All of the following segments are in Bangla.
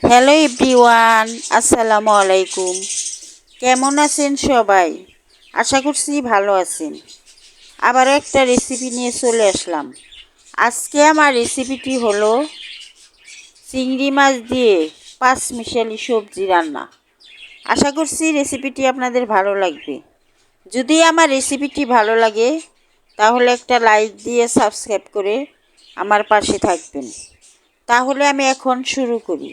হ্যালো এভরিওয়ান, আসসালামু আলাইকুম। কেমন আছেন সবাই? আশা করছি ভালো আছেন। আবারও একটা রেসিপি নিয়ে চলে আসলাম। আজকে আমার রেসিপিটি হলো চিংড়ি মাছ দিয়ে পাঁচ মিশালি সবজি রান্না। আশা করছি রেসিপিটি আপনাদের ভালো লাগবে। যদি আমার রেসিপিটি ভালো লাগে তাহলে একটা লাইক দিয়ে সাবস্ক্রাইব করে আমার পাশে থাকবেন। তাহলে আমি এখন শুরু করি।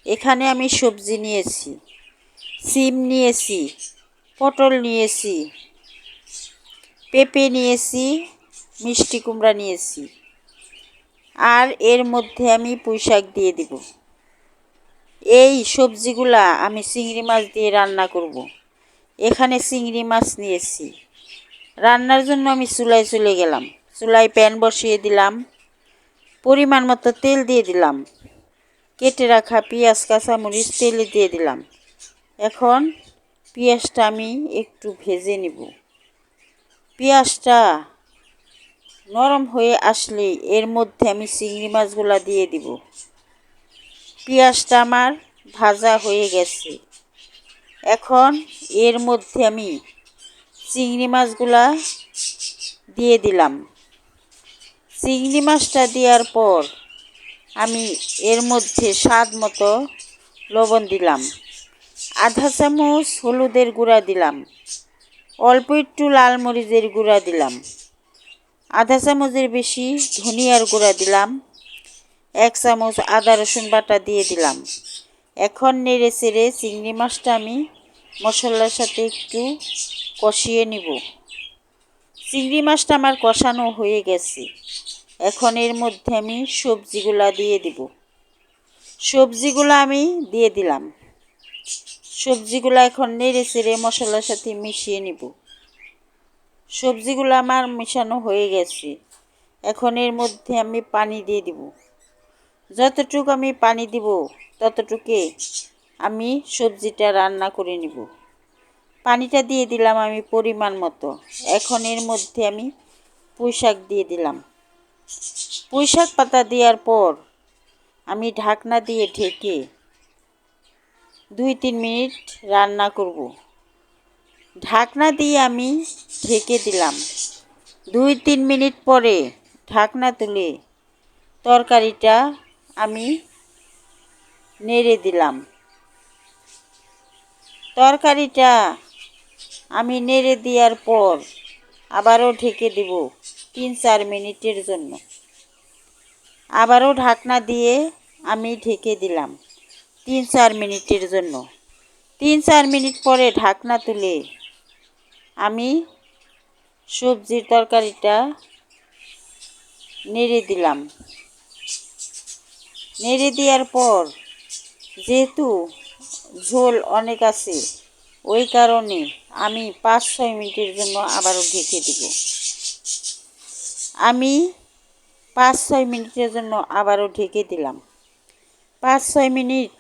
এখানে আমি সবজি নিয়েছি, সিম নিয়েছি, পটল নিয়েছি, পেঁপে নিয়েছি, মিষ্টি কুমড়া নিয়েছি, আর এর মধ্যে আমি পুঁই শাক দিয়ে দিব। এই সবজিগুলা আমি চিংড়ি মাছ দিয়ে রান্না করব। এখানে চিংড়ি মাছ নিয়েছি। রান্নার জন্য আমি চুলায় চলে গেলাম। চুলায় প্যান বসিয়ে দিলাম, পরিমাণ মতো তেল দিয়ে দিলাম, কেটে রাখা পেঁয়াজ কাঁচামরিচ তেলে দিয়ে দিলাম। এখন পেঁয়াজটা আমি একটু ভেজে নিব। পেঁয়াজটা নরম হয়ে আসলে এর মধ্যে আমি চিংড়ি মাছগুলা দিয়ে দিব। পেঁয়াজটা আমার ভাজা হয়ে গেছে। এখন এর মধ্যে আমি চিংড়ি মাছগুলা দিয়ে দিলাম। চিংড়ি মাছটা দেওয়ার পর আমি এর মধ্যে স্বাদ মতো লবণ দিলাম, আধা চামচ হলুদের গুঁড়া দিলাম, অল্প একটু লাল মরিচের গুঁড়া দিলাম, আধা চামচের বেশি ধনিয়ার গুঁড়া দিলাম, 1 চামচ আদা রসুন বাটা দিয়ে দিলাম। এখন নেড়ে চেড়ে চিংড়ি মাছটা আমি মশলার সাথে একটু কষিয়ে নিব। চিংড়ি মাছটা আমার কষানো হয়ে গেছে। এখন এর মধ্যে আমি সবজিগুলা দিয়ে দিব। সবজিগুলো আমি দিয়ে দিলাম। সবজিগুলো এখন নেড়ে চেড়ে মশলার সাথে মিশিয়ে নিব। সবজিগুলো আমার মেশানো হয়ে গেছে। এখন এর মধ্যে আমি পানি দিয়ে দিব। যতটুকু আমি পানি দিব ততটুকু আমি সবজিটা রান্না করে নিব। পানিটা দিয়ে দিলাম আমি পরিমাণ মতো। এখন এর মধ্যে আমি পুঁই শাক দিয়ে দিলাম। পুঁই শাক পাতা দেওয়ার পর আমি ঢাকনা দিয়ে ঢেকে 2-3 মিনিট রান্না করব। ঢাকনা দিয়ে আমি ঢেকে দিলাম। 2-3 মিনিট পরে ঢাকনা তুলে তরকারিটা আমি নেড়ে দিলাম। তরকারিটা আমি নেড়ে দেওয়ার পর আবারও ঢেকে দেব 3-4 মিনিটের জন্য। আবারও ঢাকনা দিয়ে আমি ঢেকে দিলাম 3-4 মিনিটের জন্য। 3-4 মিনিট পরে ঢাকনা তুলে আমি সবজির তরকারিটা নেড়ে দিলাম। নেড়ে দেওয়ার পর যেহেতু ঝোল অনেক আছে ওই কারণে আমি 5-6 মিনিটের জন্য আবারও ঢেকে দেব। আমি 5-6 মিনিটের জন্য আবারও ঢেকে দিলাম। 5-6 মিনিট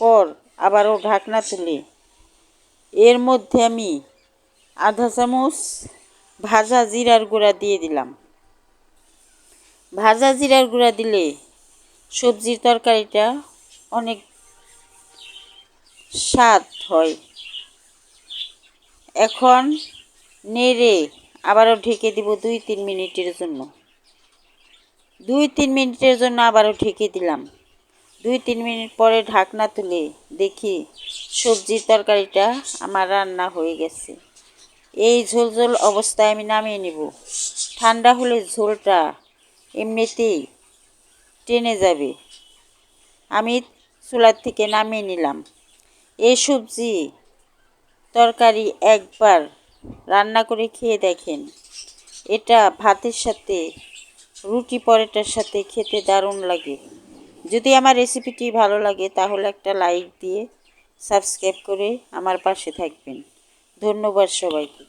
পর আবারও ঢাকনা তুলে এর মধ্যে আমি আধা চামচ ভাজা জিরার গুঁড়া দিয়ে দিলাম। ভাজা জিরার গুঁড়া দিলে সবজির তরকারিটা অনেক স্বাদ হয়। এখন নেড়ে আবারও ঢেকে দিব 2-3 মিনিটের জন্য। 2-3 মিনিটের জন্য আবারও ঢেকে দিলাম। 2-3 মিনিট পরে ঢাকনা তুলে দেখি সবজির তরকারিটা আমার রান্না হয়ে গেছে। এই ঝোল ঝোল অবস্থায় আমি নামিয়ে নেব। ঠান্ডা হলে ঝোলটা এমনিতেই টেনে যাবে। আমি চুলার থেকে নামিয়ে নিলাম। এই সবজি তরকারি একবার রান্না করে খেয়ে দেখেন। এটা ভাতের সাথে, রুটি পরোটার সাথে খেতে দারুণ লাগে। যদি আমার রেসিপিটি ভালো লাগে তাহলে একটা লাইক দিয়ে সাবস্ক্রাইব করে আমার পাশে থাকবেন। ধন্যবাদ সবাইকে।